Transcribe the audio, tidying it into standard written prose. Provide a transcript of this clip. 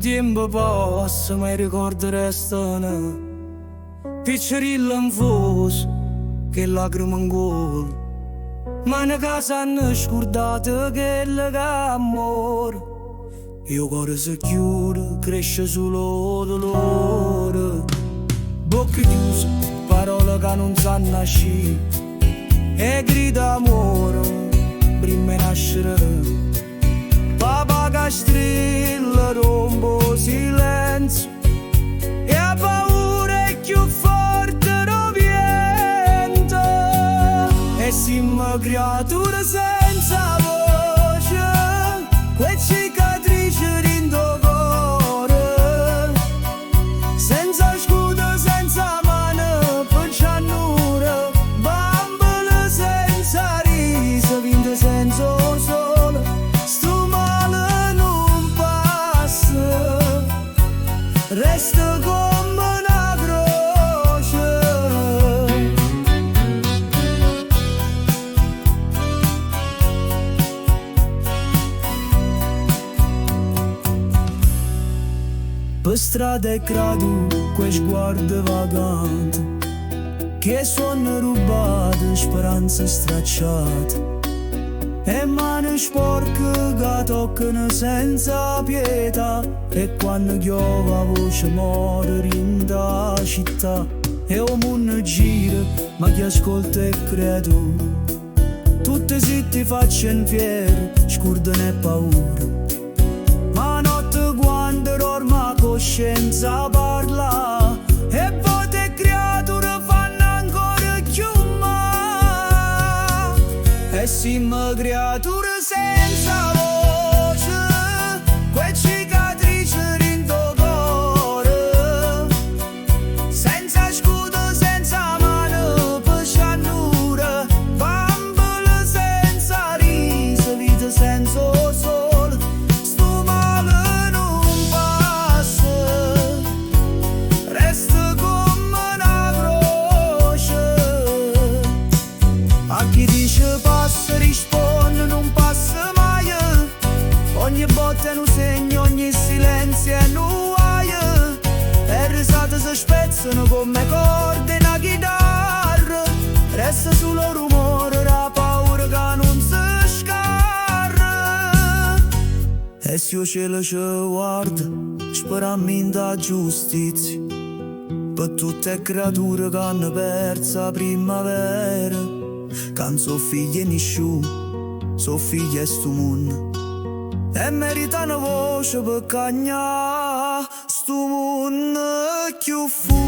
tempo passa ma i ricordi restano, piccerilla in fuso che lacrime in gola. Ma in casa hanno scordato che l'amore, io cuore si chiude, cresce solo dolore. Bocca chiusa, parole che non sanno nascere, e grida amore prima di nascere. Papà che strilla rompo silenzio, e a paura è più forte lo vento. E siamo creature senza voce, quelle cicatrici dentro cuore, senza scudo, senza mano per cianura, bambole senza riso, vinte senza sole. Sto male non passa, resta come una croce. Per strada è caduto quel sguardo vagante, che sono rubate speranze stracciate, e mani sporche che toccano senza pietà. E quando piove la voce muore in da città, e il mondo gira ma chi ascolta è creatura. Tutte zitti facciano fiero, scordano e paura. Ma notte quando ormai coscienza parla, e volte creature fanno ancora più male. E siamo creature senza voce, quelle cicatrici dentro cuore, senza scudo, senza mano per cianura, bambole senza riso, vita senza sole. Sto male non passa, resta come una croce. A chi dice passa risponde non passa mai. Ogni botta è un segno, ogni silenzio è un guaio, e risate si spezzano come corde in una chitarra. Resta solo rumore, la paura che non si scarra. E se il cielo ci guarda, speriamo in da giustizia per tutte le creature che hanno perso la primavera, che non sono figli di nessuno, sono figli di sto mondo, e meritano voce per cagnare sto mondo più fu.